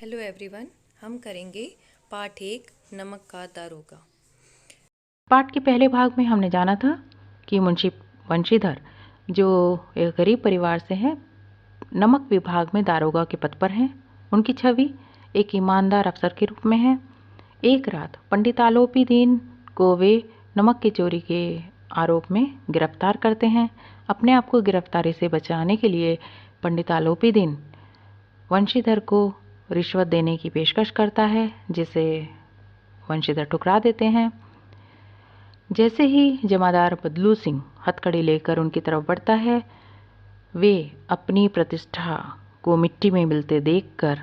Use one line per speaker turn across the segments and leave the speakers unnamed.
Hello everyone, हम करेंगे पाठ 1 नमक का दारोगा।
पाठ के पहले भाग में हमने जाना था कि मुंशी वंशीधर जो एक गरीब परिवार से हैं, नमक विभाग में दारोगा के पद पर हैं। उनकी छवि एक ईमानदार अफसर के रूप में है। एक रात पंडित आलोपी दीन को वे नमक की चोरी के आरोप में गिरफ्तार करते हैं। अपने आप को गिरफ्तारी से बचाने के लिए पंडित आलोपी दीन वंशीधर को रिश्वत देने की पेशकश करता है, जिसे वंशीधर ठुकरा देते हैं। जैसे ही जमादार बदलू सिंह हथकड़ी लेकर उनकी तरफ बढ़ता है, वे अपनी प्रतिष्ठा को मिट्टी में मिलते देखकर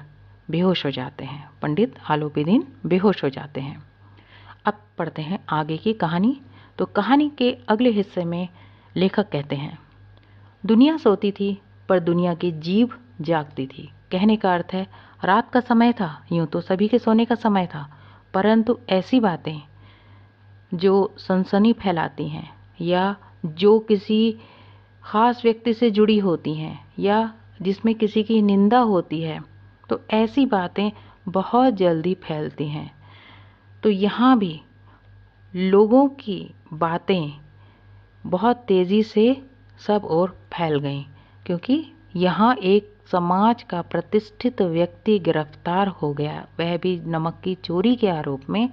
बेहोश हो जाते हैं। पंडित आलोपी दीन बेहोश हो जाते हैं। अब पढ़ते हैं आगे की कहानी। तो कहानी के अगले हिस्से में लेखक कहते हैं, दुनिया सोती थी पर दुनिया की जीभ जागती थी। कहने का अर्थ है, रात का समय था, यूं तो सभी के सोने का समय था, परंतु ऐसी बातें जो सनसनी फैलाती हैं या जो किसी ख़ास व्यक्ति से जुड़ी होती हैं या जिसमें किसी की निंदा होती है, तो ऐसी बातें बहुत जल्दी फैलती हैं। तो यहाँ भी लोगों की बातें बहुत तेज़ी से सब ओर फैल गईं, क्योंकि यहाँ एक समाज का प्रतिष्ठित व्यक्ति गिरफ्तार हो गया, वह भी नमक की चोरी के आरोप में।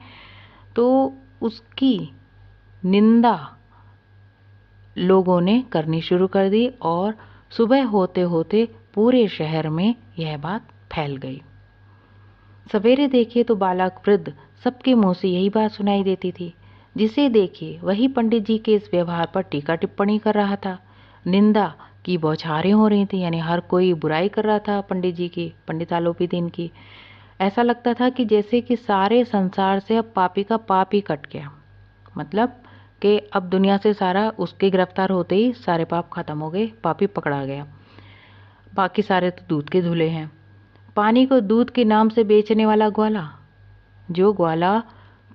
तो उसकी निंदा लोगों ने करनी शुरू कर दी और सुबह होते होते पूरे शहर में यह बात फैल गई। सवेरे देखिए तो बालक वृद्ध सबके मुंह से यही बात सुनाई देती थी। जिसे देखिए वही पंडित जी के इस व्यवहार पर टीका टिप्पणी कर रहा था। निंदा की बौछारें हो रही थी, यानी हर कोई बुराई कर रहा था पंडित जी की, पंडित आलोपी दीन की। ऐसा लगता था कि जैसे कि सारे संसार से अब पापी का पाप ही कट गया, मतलब कि अब दुनिया से सारा, उसके गिरफ्तार होते ही सारे पाप खत्म हो गए, पापी पकड़ा गया, बाकी सारे तो दूध के धुले हैं। पानी को दूध के नाम से बेचने वाला ग्वाला, जो ग्वाला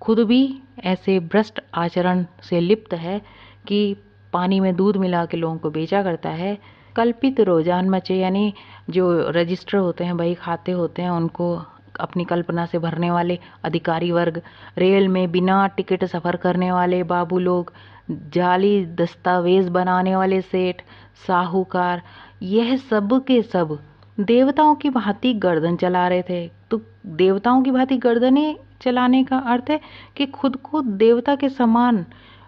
खुद भी ऐसे भ्रष्ट आचरण से लिप्त है कि पानी में दूध मिला के लोगों को बेचा करता है। कल्पित रोजान मचे, यानी जो रजिस्टर होते हैं, बही खाते होते हैं, उनको अपनी कल्पना से भरने वाले अधिकारी वर्ग, रेल में बिना टिकट सफ़र करने वाले बाबू लोग, जाली दस्तावेज बनाने वाले सेठ, साहूकार, यह सब के सब देवताओं की भांति गर्दन चला रहे थे। तो देवताओं की भांति गर्दनें चलाने का अर्थ है कि खुद को देवता के समान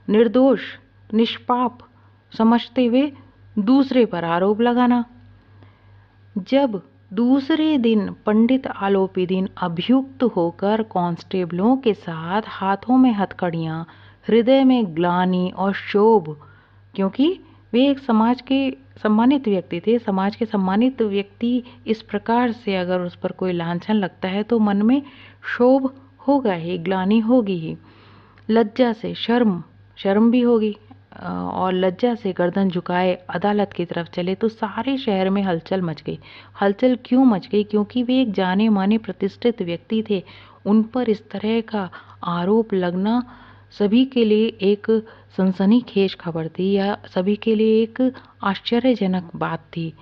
निर्दोष निष्पाप समझते हुए दूसरे पर आरोप लगाना। जब दूसरे दिन पंडित आलोपी दीन अभियुक्त होकर कांस्टेबलों के साथ हाथों में हथकड़ियां, हृदय में ग्लानि और क्षोभ, क्योंकि वे एक समाज के सम्मानित व्यक्ति थे। समाज के सम्मानित व्यक्ति इस प्रकार से अगर उस पर कोई लांछन लगता है तो मन में क्षोभ होगा ही, ग्लानि होगी ही। लज्जा से शर्म भी होगी, और लज्जा से गर्दन झुकाए अदालत की तरफ चले तो सारे शहर में हलचल मच गई। हलचल क्यों मच गई? क्योंकि वे एक जाने माने प्रतिष्ठित व्यक्ति थे। उन पर इस तरह का आरोप लगना सभी के लिए एक सनसनीखेज खबर थी, या सभी के लिए एक आश्चर्यजनक बात थी।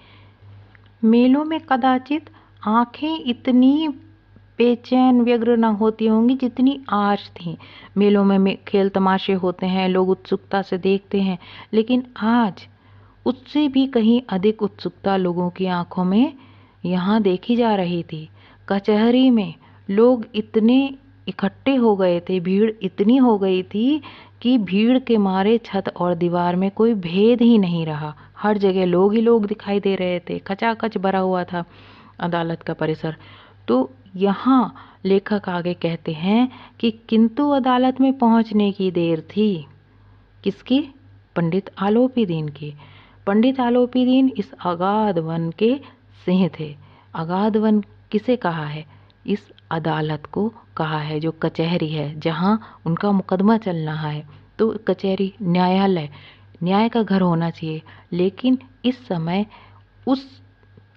मेलों में कदाचित आंखें इतनी बेचैन व्यग्र न होती होंगी जितनी आज थीं। मेलों में खेल तमाशे होते हैं, लोग उत्सुकता से देखते हैं, लेकिन आज उससे भी कहीं अधिक उत्सुकता लोगों की आंखों में यहाँ देखी जा रही थी। कचहरी में लोग इतने इकट्ठे हो गए थे, भीड़ इतनी हो गई थी कि भीड़ के मारे छत और दीवार में कोई भेद ही नहीं रहा। हर जगह लोग ही लोग दिखाई दे रहे थे, खचाखच भरा हुआ था अदालत का परिसर। तो यहाँ लेखक आगे कहते हैं कि किंतु अदालत में पहुँचने की देर थी। किसकी? पंडित आलोपी दीन की। पंडित आलोपी दीन इस अगाध वन के सिंह थे। अगाध वन किसे कहा है? इस अदालत को कहा है, जो कचहरी है, जहाँ उनका मुकदमा चल रहा है। तो कचहरी न्यायालय, न्याय का घर होना चाहिए। लेकिन इस समय, उस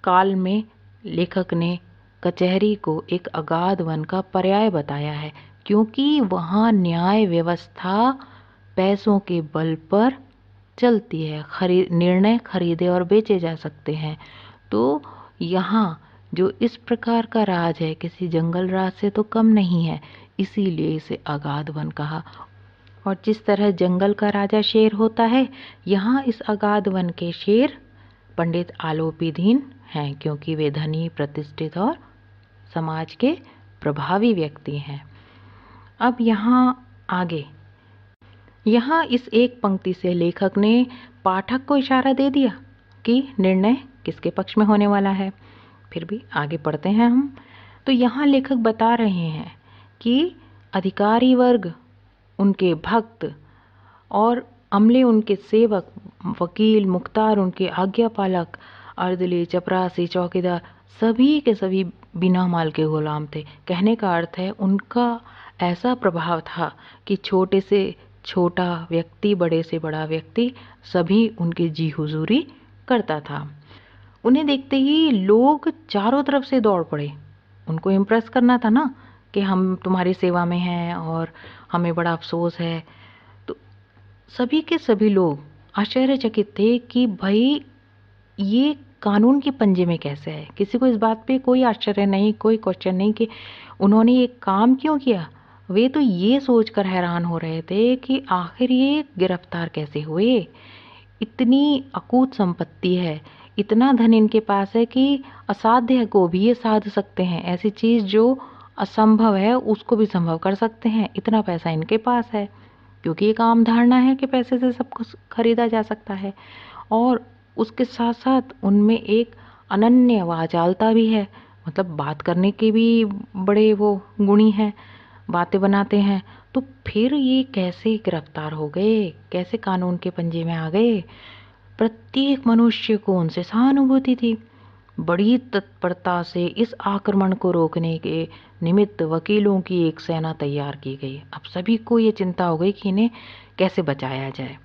काल में लेखक ने कचहरी को एक अगाध वन का पर्याय बताया है, क्योंकि वहाँ न्याय व्यवस्था पैसों के बल पर चलती है। निर्णय खरीदे और बेचे जा सकते हैं। तो यहाँ जो इस प्रकार का राज है किसी जंगल राज से तो कम नहीं है, इसीलिए इसे अगाध वन कहा। और जिस तरह जंगल का राजा शेर होता है, यहाँ इस अगाध वन के शेर पंडित आलोपीदीन हैं, क्योंकि वे धनी, प्रतिष्ठित और समाज के प्रभावी व्यक्ति हैं। अब यहाँ आगे, यहाँ इस एक पंक्ति से लेखक ने पाठक को इशारा दे दिया कि निर्णय किसके पक्ष में होने वाला है। फिर भी आगे पढ़ते हैं हम। तो यहाँ लेखक बता रहे हैं कि अधिकारी वर्ग, उनके भक्त और अमले उनके सेवक, वकील, मुख्तार उनके आज्ञापालक, अर्दली, चपरासी, चौकीदार, सभी के सभी बिना माल के गुलाम थे। कहने का अर्थ है उनका ऐसा प्रभाव था कि छोटे से छोटा व्यक्ति, बड़े से बड़ा व्यक्ति, सभी उनकी जी हुजूरी करता था। उन्हें देखते ही लोग चारों तरफ से दौड़ पड़े। उनको इम्प्रेस करना था ना कि हम तुम्हारी सेवा में हैं और हमें बड़ा अफसोस है। तो सभी के सभी लोग आश्चर्यचकित थे कि भाई ये कानून के पंजे में कैसे है। किसी को इस बात पे कोई आश्चर्य नहीं, कोई क्वेश्चन नहीं कि उन्होंने ये काम क्यों किया। वे तो ये सोचकर हैरान हो रहे थे कि आखिर ये गिरफ्तार कैसे हुए। इतनी अकूत संपत्ति है, इतना धन इनके पास है कि असाध्य को भी ये साध सकते हैं। ऐसी चीज़ जो असंभव है उसको भी संभव कर सकते हैं। इतना पैसा इनके पास है, क्योंकि एक आम धारणा है कि पैसे से सब कुछ खरीदा जा सकता है। और उसके साथ साथ उनमें एक अनन्य वाचालता भी है, मतलब बात करने के भी बड़े वो गुणी हैं, बातें बनाते हैं। तो फिर ये कैसे गिरफ्तार हो गए, कैसे कानून के पंजे में आ गए। प्रत्येक मनुष्य को उनसे सहानुभूति थी। बड़ी तत्परता से इस आक्रमण को रोकने के निमित्त वकीलों की एक सेना तैयार की गई। अब सभी को ये चिंता हो गई कि इन्हें कैसे बचाया जाए।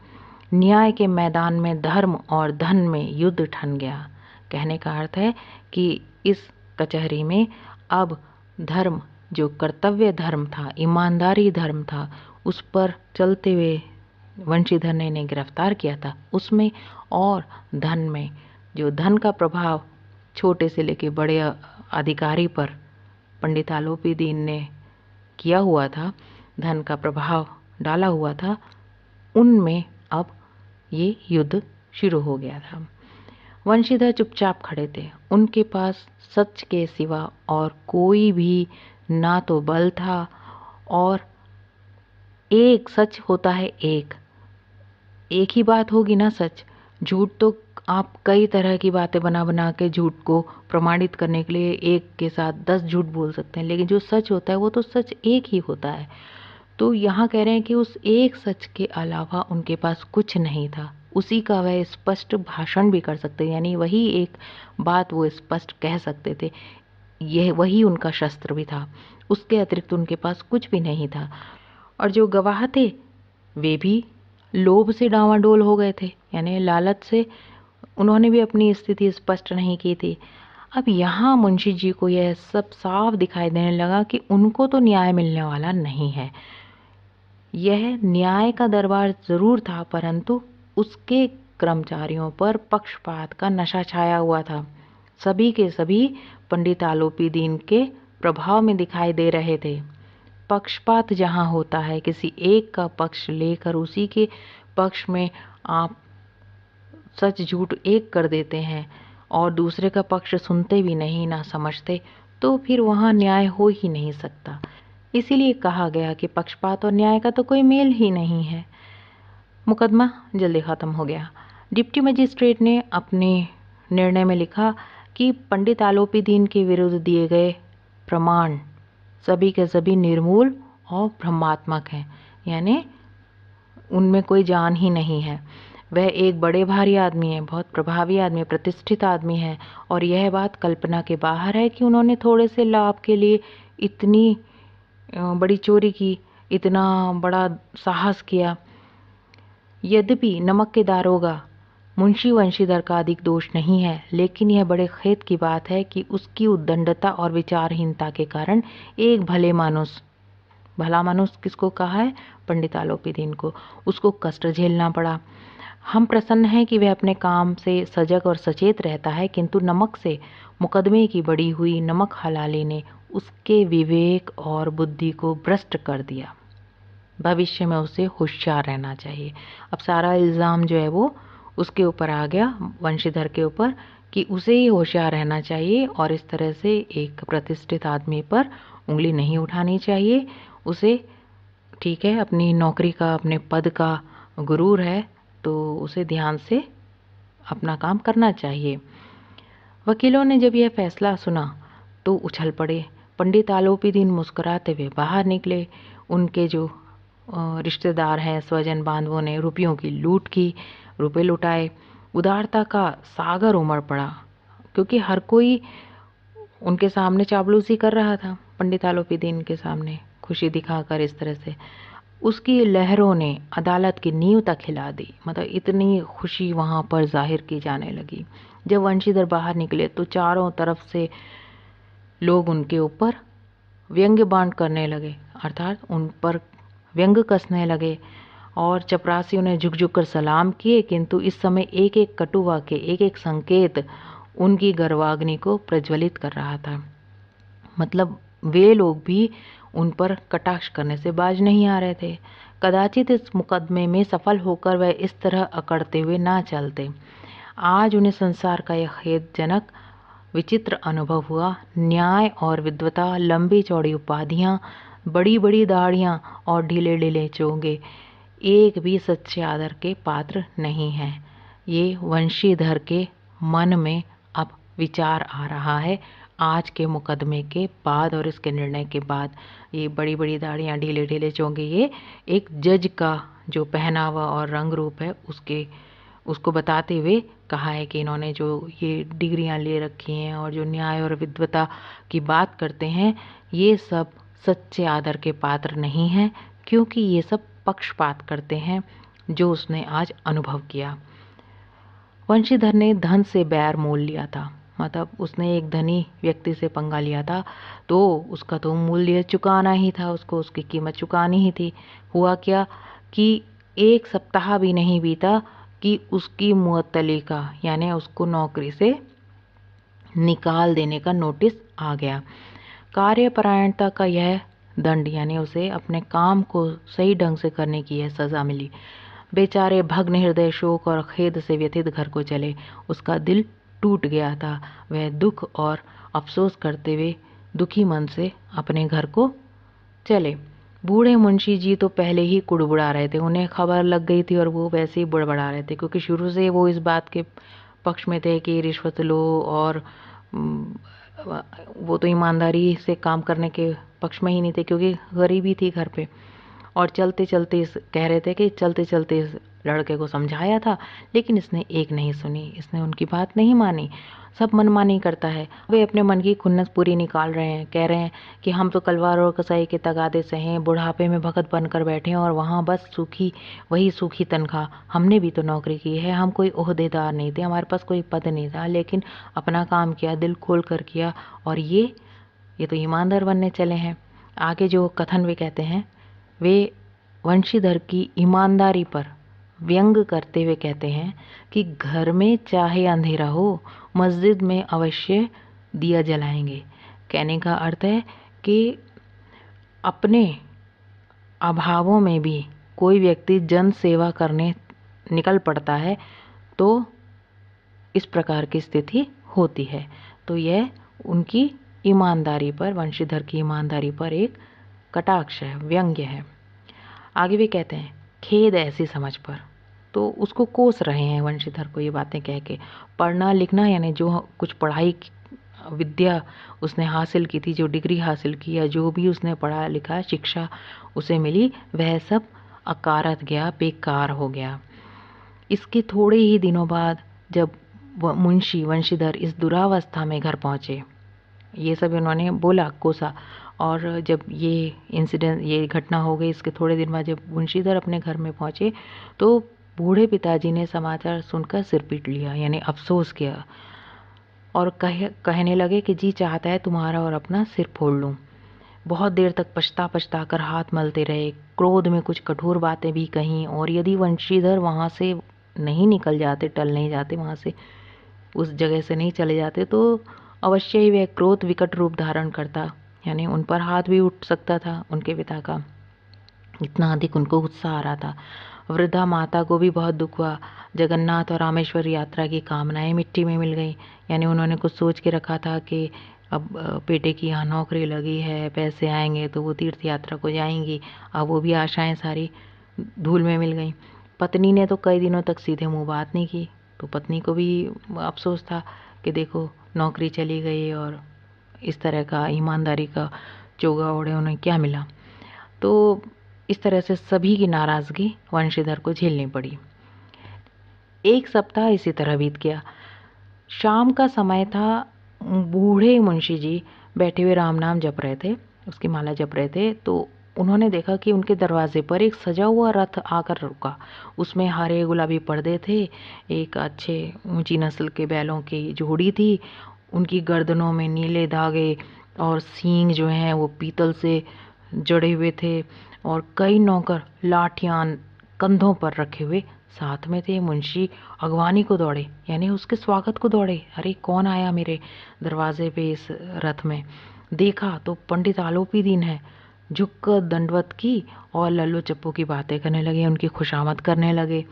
न्याय के मैदान में धर्म और धन में युद्ध ठन गया। कहने का अर्थ है कि इस कचहरी में अब धर्म, जो कर्तव्य धर्म था, ईमानदारी धर्म था, उस पर चलते हुए वंशीधर ने इन्हें गिरफ्तार किया था, उसमें और धन में, जो धन का प्रभाव छोटे से लेके बड़े अधिकारी पर पंडित आलोपीदीन ने किया हुआ था, धन का प्रभाव डाला हुआ था, उनमें अब ये युद्ध शुरू हो गया था। वंशीधर चुपचाप खड़े थे। उनके पास सच के सिवा और कोई भी ना तो बल था, और एक सच होता है, एक ही बात होगी ना सच। झूठ तो आप कई तरह की बातें बना बना के झूठ को प्रमाणित करने के लिए एक के साथ 10 झूठ बोल सकते हैं, लेकिन जो सच होता है वो तो सच एक ही होता है। तो यहाँ कह रहे हैं कि उस एक सच के अलावा उनके पास कुछ नहीं था। उसी का वह स्पष्ट भाषण भी कर सकते, यानी वही एक बात वो स्पष्ट कह सकते थे। यह वही उनका शस्त्र भी था, उसके अतिरिक्त उनके पास कुछ भी नहीं था। और जो गवाह थे वे भी लोभ से डांवाडोल हो गए थे, यानी लालच से उन्होंने भी अपनी स्थिति स्पष्ट नहीं की थी। अब यहाँ मुंशी जी को यह सब साफ दिखाई देने लगा कि उनको तो न्याय मिलने वाला नहीं है। यह न्याय का दरबार जरूर था, परंतु उसके कर्मचारियों पर पक्षपात का नशा छाया हुआ था। सभी के सभी पंडित आलोपीदीन के प्रभाव में दिखाई दे रहे थे। पक्षपात जहाँ होता है, किसी एक का पक्ष लेकर उसी के पक्ष में आप सच झूठ एक कर देते हैं और दूसरे का पक्ष सुनते भी नहीं, ना समझते, तो फिर वहाँ न्याय हो ही नहीं सकता। इसीलिए कहा गया कि पक्षपात और न्याय का तो कोई मेल ही नहीं है। मुकदमा जल्दी ख़त्म हो गया। डिप्टी मजिस्ट्रेट ने अपने निर्णय में लिखा कि पंडित आलोपीदीन के विरुद्ध दिए गए प्रमाण सभी के सभी निर्मूल और भ्रमात्मक हैं, यानी उनमें कोई जान ही नहीं है। वह एक बड़े भारी आदमी है, बहुत प्रभावी आदमी, प्रतिष्ठित आदमी है, और यह बात कल्पना के बाहर है कि उन्होंने थोड़े से लाभ के लिए इतनी बड़ी चोरी की, इतना बड़ा साहस किया। यद्यपि नमक के दारोगा मुंशी वंशीधर का अधिक दोष नहीं है, लेकिन यह बड़े खेद की बात है कि उसकी उद्दंडता और विचारहीनता के कारण एक भला मानुस किसको कहा है? पंडित आलोपीदीन को, उसको कष्ट झेलना पड़ा। हम प्रसन्न हैं कि वह अपने काम से सजग और सचेत रहता है, किंतु नमक से मुकदमे की बड़ी हुई नमक हलाली ने उसके विवेक और बुद्धि को भ्रष्ट कर दिया। भविष्य में उसे होशियार रहना चाहिए। अब सारा इल्ज़ाम जो है वो उसके ऊपर आ गया, वंशीधर के ऊपर, कि उसे ही होशियार रहना चाहिए और इस तरह से एक प्रतिष्ठित आदमी पर उंगली नहीं उठानी चाहिए। उसे, ठीक है, अपनी नौकरी का, अपने पद का गुरूर है, तो उसे ध्यान से अपना काम करना चाहिए। वकीलों ने जब यह फैसला सुना तो उछल पड़े। पंडित आलोपीदीन मुस्कुराते हुए बाहर निकले। उनके जो रिश्तेदार हैं, स्वजन बांधवों ने रुपयों की लूट की, रुपए लुटाए। उदारता का सागर उमड़ पड़ा, क्योंकि हर कोई उनके सामने चापलूसी कर रहा था, पंडित आलोपीदीन के सामने खुशी दिखाकर इस तरह से। उसकी लहरों ने अदालत की नींव तक हिला दी। मतलब इतनी खुशी वहाँ पर जाहिर की जाने लगी। जब वंशीधर बाहर निकले तो चारों तरफ से लोग उनके ऊपर व्यंग्य बाण करने लगे, अर्थात उन पर व्यंग कसने लगे, और चपरासियों ने झुक झुक कर सलाम किए। किंतु इस समय एक एक कटु वाक्य, एक एक संकेत उनकी गर्वाग्नि को प्रज्वलित कर रहा था। मतलब वे लोग भी उन पर कटाक्ष करने से बाज नहीं आ रहे थे। कदाचित इस मुकदमे में सफल होकर वह इस तरह अकड़ते हुए ना चलते। आज उन्हें संसार का यह खेदजनक विचित्र अनुभव हुआ। न्याय और विद्वता, लंबी चौड़ी उपाधियाँ, बड़ी बड़ी दाढ़ियाँ और ढीले ढीले चोंगे एक भी सच्चे आदर के पात्र नहीं हैं। ये वंशीधर के मन में अब विचार आ रहा है आज के मुकदमे के बाद और इसके निर्णय के बाद। ये बड़ी बड़ी दाढ़ियाँ, ढीले ढीले चोंगे, ये एक जज का जो पहनावा और रंग रूप है उसको बताते हुए कहा है कि इन्होंने जो ये डिग्रियां ले रखी हैं और जो न्याय और विद्वता की बात करते हैं, ये सब सच्चे आदर के पात्र नहीं हैं, क्योंकि ये सब पक्षपात करते हैं, जो उसने आज अनुभव किया। वंशीधर ने धन से बैर मोल लिया था। मतलब उसने एक धनी व्यक्ति से पंगा लिया था, तो उसका तो मूल्य चुकाना ही था, उसको उसकी कीमत चुकानी ही थी। हुआ क्या कि एक सप्ताह भी नहीं बीता कि उसकी मुअत्तली का, यानी उसको नौकरी से निकाल देने का नोटिस आ गया। कार्यपरायणता का यह दंड, यानी उसे अपने काम को सही ढंग से करने की यह सज़ा मिली। बेचारे भग्न हृदय, शोक और खेद से व्यथित घर को चले। उसका दिल टूट गया था। वह दुख और अफसोस करते हुए दुखी मन से अपने घर को चले। बूढ़े मुंशी जी तो पहले ही कुड़बुड़ा रहे थे, उन्हें खबर लग गई थी और वो वैसे ही बुड़बड़ा रहे थे, क्योंकि शुरू से वो इस बात के पक्ष में थे कि रिश्वत लो, और वो तो ईमानदारी से काम करने के पक्ष में ही नहीं थे, क्योंकि गरीबी थी घर पे। और चलते चलते कह रहे थे कि चलते चलते इस लड़के को समझाया था, लेकिन इसने एक नहीं सुनी, इसने उनकी बात नहीं मानी। सब मनमानी करता है। वे अपने मन की खुन्नस पूरी निकाल रहे हैं, कह रहे हैं कि हम तो कलवार और कसाई के तगादे से हैं, बुढ़ापे में भगत बनकर बैठे हैं और वहाँ बस वही सूखी तनख्वाह। हमने भी तो नौकरी की है, हम कोई ओहदेदार नहीं थे, हमारे पास कोई पद नहीं था, लेकिन अपना काम किया, दिल खोल कर किया, और ये तो ईमानदार बनने चले हैं। आगे जो कथन वे कहते हैं, वे वंशीधर की ईमानदारी पर व्यंग करते हुए कहते हैं कि घर में चाहे अंधेरा हो, मस्जिद में अवश्य दिया जलाएंगे। कहने का अर्थ है कि अपने अभावों में भी कोई व्यक्ति जन सेवा करने निकल पड़ता है तो इस प्रकार की स्थिति होती है। तो यह उनकी ईमानदारी पर, वंशीधर की ईमानदारी पर एक कटाक्ष है, व्यंग्य है। आगे भी कहते हैं, खेद ऐसी समझ पर, तो उसको कोस रहे हैं वंशीधर को ये बातें कह के। पढ़ना लिखना, यानी जो कुछ पढ़ाई विद्या उसने हासिल की थी, जो डिग्री हासिल की या जो भी उसने पढ़ा लिखा शिक्षा उसे मिली, वह सब अकारत गया, बेकार हो गया। इसके थोड़े ही दिनों बाद जब मुंशी वंशीधर इस दुरावस्था में घर पहुँचे, ये सब इन्होंने बोला, कोसा, और जब ये घटना हो गई, इसके थोड़े दिन बाद जब वंशीधर अपने घर में पहुँचे तो बूढ़े पिताजी ने समाचार सुनकर सिर पीट लिया, यानी अफसोस किया, और कहने लगे कि जी चाहता है तुम्हारा और अपना सिर फोड़ लूँ। बहुत देर तक पछता कर हाथ मलते रहे, क्रोध में कुछ कठोर बातें भी कहीं, और यदि वंशीधर वहाँ से नहीं निकल जाते, टल नहीं जाते वहाँ से, उस जगह से नहीं चले जाते, तो अवश्य ही वह क्रोध विकट रूप धारण करता, यानी उन पर हाथ भी उठ सकता था उनके पिता का। इतना अधिक उनको गुस्सा आ रहा था। वृद्धा माता को भी बहुत दुख हुआ। जगन्नाथ और रामेश्वर यात्रा की कामनाएं मिट्टी में मिल गई। यानी उन्होंने कुछ सोच के रखा था कि अब बेटे की यहाँ नौकरी लगी है, पैसे आएंगे तो वो तीर्थ यात्रा को जाएंगी। अब वो भी आशाएं सारी धूल में मिल गई। पत्नी ने तो कई दिनों तक सीधे मुंह बात नहीं की, तो पत्नी को भी अफसोस था कि देखो नौकरी चली गई और इस तरह का ईमानदारी का चोगा ओढ़े उन्हें क्या मिला। तो इस तरह से सभी की नाराज़गी वंशीधर को झेलनी पड़ी। एक सप्ताह इसी तरह बीत गया। शाम का समय था। बूढ़े मुंशी जी बैठे हुए राम नाम जप रहे थे, उसकी माला जप रहे थे। तो उन्होंने देखा कि उनके दरवाजे पर एक सजा हुआ रथ आकर रुका। उसमें हरे गुलाबी पर्दे थे, एक अच्छे ऊंची नस्ल के बैलों की जोड़ी थी, उनकी गर्दनों में नीले धागे और सींग जो हैं वो पीतल से जड़े हुए थे, और कई नौकर लाठियां कंधों पर रखे हुए साथ में थे। मुंशी अगवानी को दौड़े, यानी उसके स्वागत को दौड़े। अरे कौन आया मेरे दरवाजे पे इस रथ में? देखा तो पंडित आलोपी दीन है। झुककर दंडवत की और लल्लू चप्पू की बातें करने लगे, उनकी खुशामद करने लगे।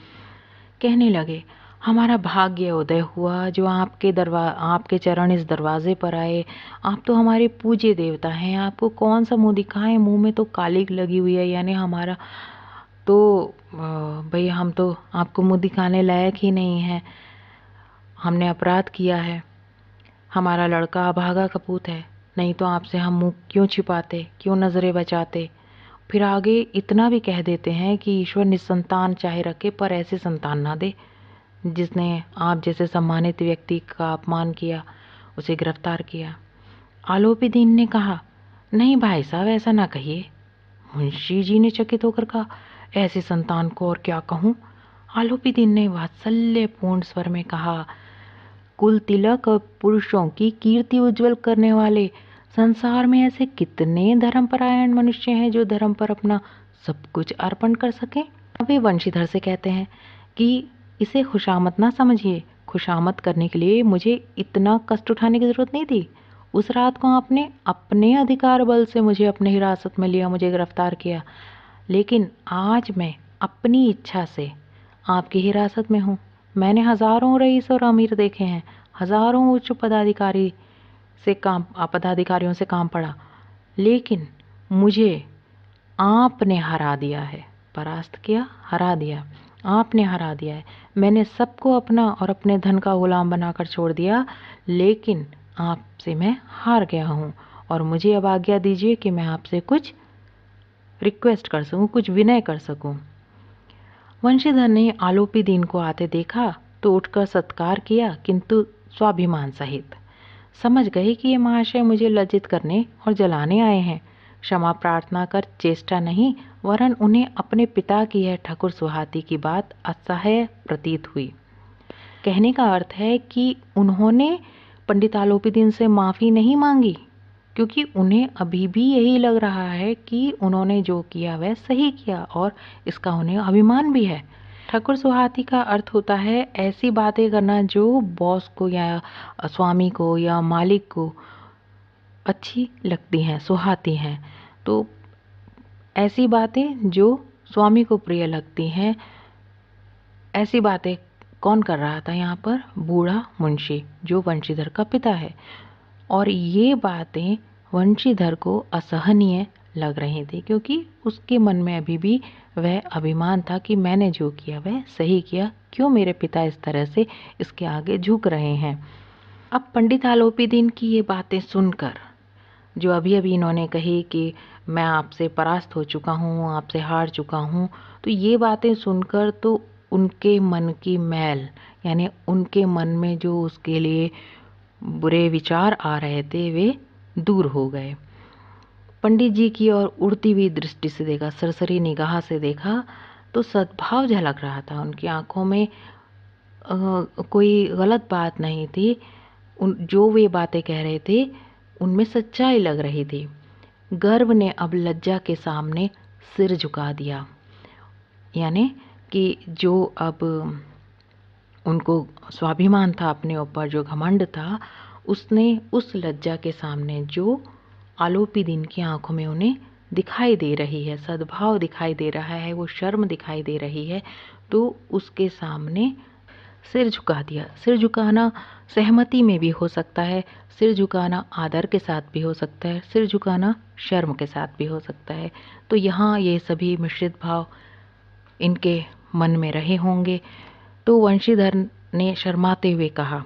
कहने लगे, हमारा भाग्य उदय हुआ जो आपके चरण इस दरवाजे पर आए। आप तो हमारे पूज्य देवता हैं, आपको कौन सा मुंह दिखाएं? मुंह में तो कालिक लगी हुई है, यानी हमारा तो भाई हम तो आपको मुंह दिखाने लायक ही नहीं है। हमने अपराध किया है, हमारा लड़का अभागा कपूत है, नहीं तो आपसे हम मुंह क्यों छिपाते, क्यों नज़रें बचाते। फिर आगे इतना भी कह देते हैं कि ईश्वर निसंतान चाहे रखे पर ऐसे संतान ना दे। जिसने आप जैसे सम्मानित व्यक्ति का अपमान किया उसे गिरफ्तार किया। आलोपी दीन ने कहा, नहीं भाई साहब ऐसा ना कहिए। मुंशी जी ने चकित होकर कहा, ऐसे संतान को और क्या कहूँ। आलोपी दीन ने वात्सल्यपूर्ण स्वर में कहा, कुल तिलक और पुरुषों की कीर्ति उज्जवल करने वाले संसार में ऐसे कितने धर्मपरायण मनुष्य हैं जो धर्म पर अपना सब कुछ अर्पण कर सकें। वे वंशीधर से कहते हैं कि इसे खुशामद ना समझिए, खुशामद करने के लिए मुझे इतना कष्ट उठाने की जरूरत नहीं थी। उस रात को आपने अपने अधिकार बल से मुझे अपने हिरासत में लिया, मुझे गिरफ्तार किया, लेकिन आज मैं अपनी इच्छा से आपकी हिरासत में हूँ। मैंने हजारों रईस और अमीर देखे हैं, हजारों उच्च पदाधिकारियों से काम पड़ा, लेकिन मुझे आपने हरा दिया है। परास्त किया, हरा दिया, आपने हरा दिया है। मैंने सबको अपना और अपने धन का गुलाम बनाकर छोड़ दिया, लेकिन आपसे मैं हार गया हूँ, और मुझे अब आज्ञा दीजिए कि मैं आपसे कुछ रिक्वेस्ट कर सकूं, कुछ विनय कर सकूं। वंशीधर ने आलोपी दीन को आते देखा तो उठकर सत्कार किया, किंतु स्वाभिमान सहित। समझ गए कि ये महाशय मुझे लज्जित करने और जलाने आए हैं। क्षमा प्रार्थना कर चेष्टा नहीं, वरन उन्हें अपने पिता की यह ठाकुर सुहाती की बात असह्य प्रतीत हुई। कहने का अर्थ है कि उन्होंने पंडित आलोपी दीन से माफ़ी नहीं मांगी, क्योंकि उन्हें अभी भी यही लग रहा है कि उन्होंने जो किया वह सही किया और इसका उन्हें अभिमान भी है। ठाकुर सुहाती का अर्थ होता है ऐसी बातें करना जो बॉस को या स्वामी को या मालिक को अच्छी लगती हैं, सुहाती हैं। तो ऐसी बातें जो स्वामी को प्रिय लगती हैं, ऐसी बातें कौन कर रहा था यहाँ पर? बूढ़ा मुंशी, जो वंशीधर का पिता है। और ये बातें वंशीधर को असहनीय लग रही थी, क्योंकि उसके मन में अभी भी वह अभिमान था कि मैंने जो किया वह सही किया, क्यों मेरे पिता इस तरह से इसके आगे झुक रहे हैं। अब पंडित आलोपी दीन की ये बातें सुनकर, जो अभी अभी इन्होंने कही कि मैं आपसे परास्त हो चुका हूँ, आपसे हार चुका हूँ, तो ये बातें सुनकर तो उनके मन की मैल, यानी उनके मन में जो उसके लिए बुरे विचार आ रहे थे वे दूर हो गए। पंडित जी की ओर उड़ती हुई दृष्टि से देखा, सरसरी निगाह से देखा, तो सद्भाव झलक रहा था। उनकी आंखों में कोई गलत बात नहीं थी। जो वे बातें कह रहे थे उनमें सच्चाई लग रही थी। गर्व ने अब लज्जा के सामने सिर झुका दिया, यानी कि जो अब उनको स्वाभिमान था अपने ऊपर, जो घमंड था, उसने उस लज्जा के सामने जो आलोपी दिन की आंखों में उन्हें दिखाई दे रही है, सद्भाव दिखाई दे रहा है, वो शर्म दिखाई दे रही है, तो उसके सामने सिर झुका दिया। सिर झुकाना सहमति में भी हो सकता है, सिर झुकाना आदर के साथ भी हो सकता है, सिर झुकाना शर्म के साथ भी हो सकता है। तो यहाँ ये सभी मिश्रित भाव इनके मन में रहे होंगे। तो वंशीधर ने शर्माते हुए कहा,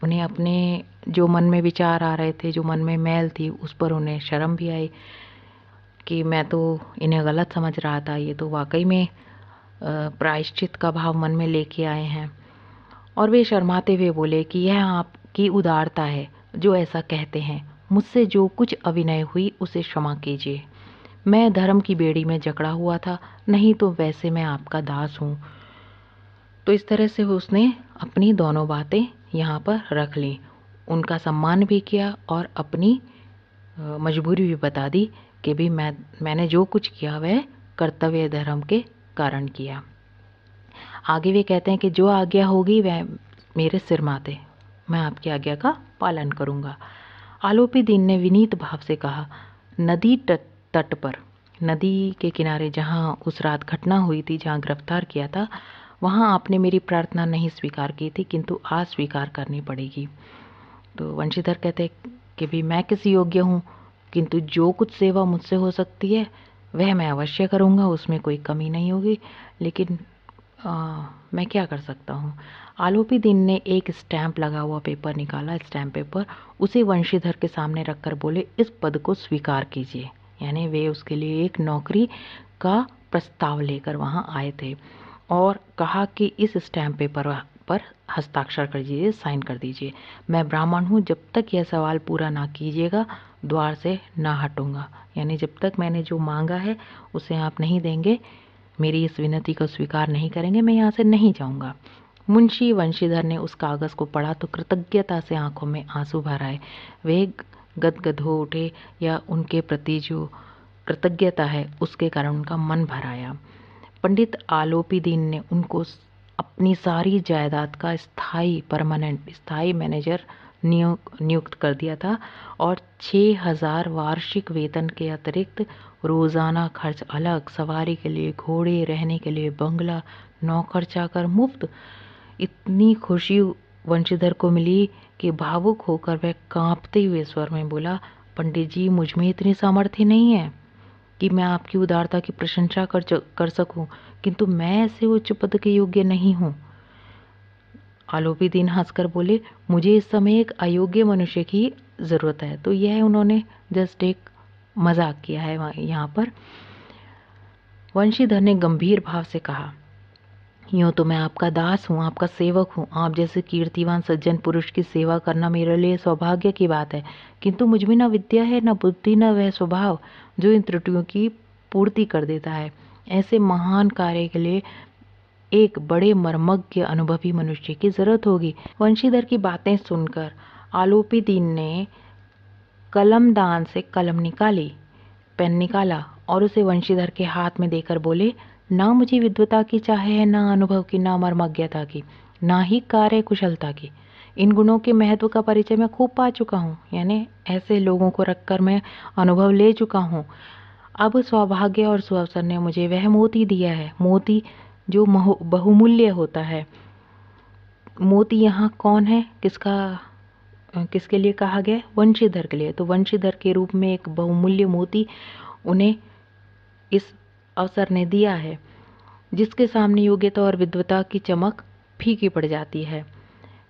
उन्हें अपने जो मन में विचार आ रहे थे, जो मन में मैल थी, उस पर उन्हें शर्म भी आई कि मैं तो इन्हें गलत समझ रहा था, ये तो वाकई में प्रायश्चित का भाव मन में लेके आए हैं। और वे शर्माते हुए बोले कि यह आपकी उदारता है जो ऐसा कहते हैं। मुझसे जो कुछ अविनय हुई उसे क्षमा कीजिए। मैं धर्म की बेड़ी में जकड़ा हुआ था, नहीं तो वैसे मैं आपका दास हूँ। तो इस तरह से उसने अपनी दोनों बातें यहाँ पर रख ली, उनका सम्मान भी किया और अपनी मजबूरी भी बता दी कि भी मैंने जो कुछ किया वह कर्तव्य धर्म के कारण किया। आगे वे कहते हैं कि जो आज्ञा होगी वह मेरे सिर माथे, मैं आपकी आज्ञा का पालन करूँगा। आलोपी दीन ने विनीत भाव से कहा, नदी तट पर, नदी के किनारे जहाँ उस रात घटना हुई थी, जहाँ गिरफ्तार किया था, वहाँ आपने मेरी प्रार्थना नहीं स्वीकार की थी, किंतु आज स्वीकार करनी पड़ेगी। तो वंशीधर कहते कि भी मैं किस योग्य हूँ, किंतु जो कुछ सेवा मुझसे हो सकती है वह मैं अवश्य करूँगा, उसमें कोई कमी नहीं होगी, लेकिन मैं क्या कर सकता हूँ। आलोपी दीन ने एक स्टैंप लगा हुआ पेपर निकाला, स्टैंप पेपर, उसे वंशीधर के सामने रखकर बोले, इस पद को स्वीकार कीजिए। यानी वे उसके लिए एक नौकरी का प्रस्ताव लेकर वहाँ आए थे और कहा कि इस स्टैंप पेपर पर हस्ताक्षर कर दीजिए, साइन कर दीजिए। मैं ब्राह्मण हूँ, जब तक यह सवाल पूरा ना कीजिएगा द्वार से ना हटूंगा। यानी जब तक मैंने जो मांगा है उसे आप नहीं देंगे, मेरी इस विनती को स्वीकार नहीं करेंगे, मैं यहाँ से नहीं जाऊँगा। मुंशी वंशीधर ने उस कागज़ को पढ़ा तो कृतज्ञता से आंखों में आंसू भर आए। वे गदगद हो उठे, या उनके प्रति जो कृतज्ञता है उसके कारण उनका मन भर आया। पंडित आलोपी दीन ने उनको अपनी सारी जायदाद का स्थायी मैनेजर नियुक्त कर दिया था और 6,000 वार्षिक वेतन के अतिरिक्त रोज़ाना खर्च अलग, सवारी के लिए घोड़े, रहने के लिए बंगला, नौकर चाकर मुफ्त। इतनी खुशी वंशीधर को मिली कि भावुक होकर वह कांपते हुए स्वर में बोला, पंडित जी, मुझ में इतनी सामर्थ्य नहीं है कि मैं आपकी उदारता की प्रशंसा कर सकूं, किंतु मैं ऐसे उच्च पद के योग्य नहीं हूँ। आलोपी दीन हंसकर बोले, मुझे इस समय एक अयोग्य मनुष्य की ज़रूरत है। तो यह उन्होंने जस्ट एक मजाक किया है यहाँ पर। वंशीधर ने गंभीर भाव से कहा, यूँ तो मैं आपका दास हूँ, आपका सेवक हूँ, आप जैसे कीर्तिवान सज्जन पुरुष की सेवा करना मेरे लिए सौभाग्य की बात है, किंतु मुझ में न विद्या है, न बुद्धि, न वह स्वभाव जो इन त्रुटियों की पूर्ति कर देता है। ऐसे महान कार्य के लिए एक बड़े मर्मज्ञ अनुभवी मनुष्य की जरूरत होगी। वंशीधर की बातें सुनकर आलोपी दीन ने कलमदान से कलम निकाली, पेन निकाला और उसे वंशीधर के हाथ में देकर बोले, ना मुझे विद्वता की चाहे है, ना अनुभव की, ना मर्मज्ञता की, ना ही कार्य कुशलता की। इन गुणों के महत्व का परिचय मैं खूब पा चुका हूँ, यानी ऐसे लोगों को रखकर मैं अनुभव ले चुका हूँ। अब सौभाग्य और सुअवसर ने मुझे वह मोती दिया है, मोती जो बहुमूल्य होता है। मोती यहाँ कौन है, किसके लिए कहा गया? वंशीधर के लिए। तो वंशीधर के रूप में एक बहुमूल्य मोती उन्हें इस अवसर ने दिया है, जिसके सामने योग्यता और विद्वता की चमक फीकी पड़ जाती है।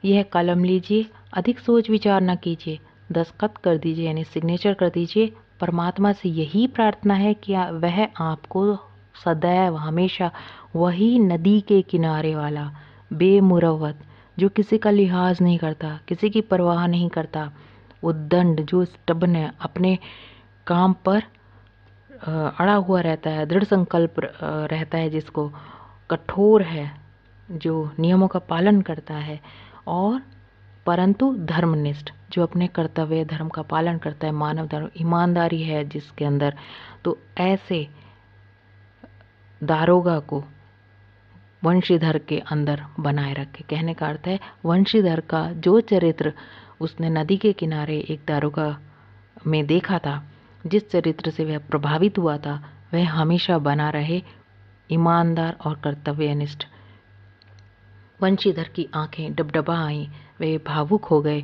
यह कलम लीजिए, अधिक सोच विचार न कीजिए, दस्तखत कर दीजिए, यानी सिग्नेचर कर दीजिए। परमात्मा से यही प्रार्थना है कि वह आपको सदैव हमेशा वही नदी के किनारे वाला बेमुरवत, जो किसी का लिहाज नहीं करता, किसी की परवाह नहीं करता, उद्दंड, जो स्टबन है, अपने काम पर अड़ा हुआ रहता है, दृढ़ संकल्प रहता है, जिसको कठोर है, जो नियमों का पालन करता है, और परंतु धर्मनिष्ठ, जो अपने कर्तव्य धर्म का पालन करता है, मानव धर्म, ईमानदारी है जिसके अंदर। तो ऐसे दारोगा को वंशीधर के अंदर बनाए रखे। कहने का अर्थ है वंशीधर का जो चरित्र उसने नदी के किनारे एक दारोगा में देखा था, जिस चरित्र से वह प्रभावित हुआ था, वह हमेशा बना रहे, ईमानदार और कर्तव्यनिष्ठ। वंशीधर की आंखें डबडबा आईं, वे भावुक हो गए।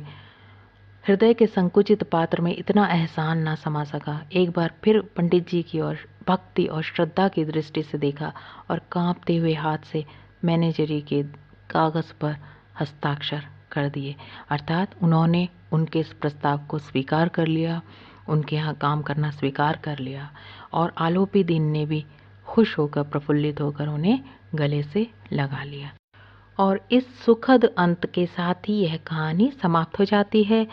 हृदय के संकुचित पात्र में इतना एहसान ना समा सका। एक बार फिर पंडित जी की ओर भक्ति और श्रद्धा की दृष्टि से देखा और कांपते हुए हाथ से मैनेजरी के कागज पर हस्ताक्षर कर दिए। अर्थात उन्होंने उनके इस प्रस्ताव को स्वीकार कर लिया, उनके यहाँ काम करना स्वीकार कर लिया। और आलोपी दीन ने भी खुश होकर, प्रफुल्लित होकर उन्हें गले से लगा लिया। और इस सुखद अंत के साथ ही यह कहानी समाप्त हो जाती है।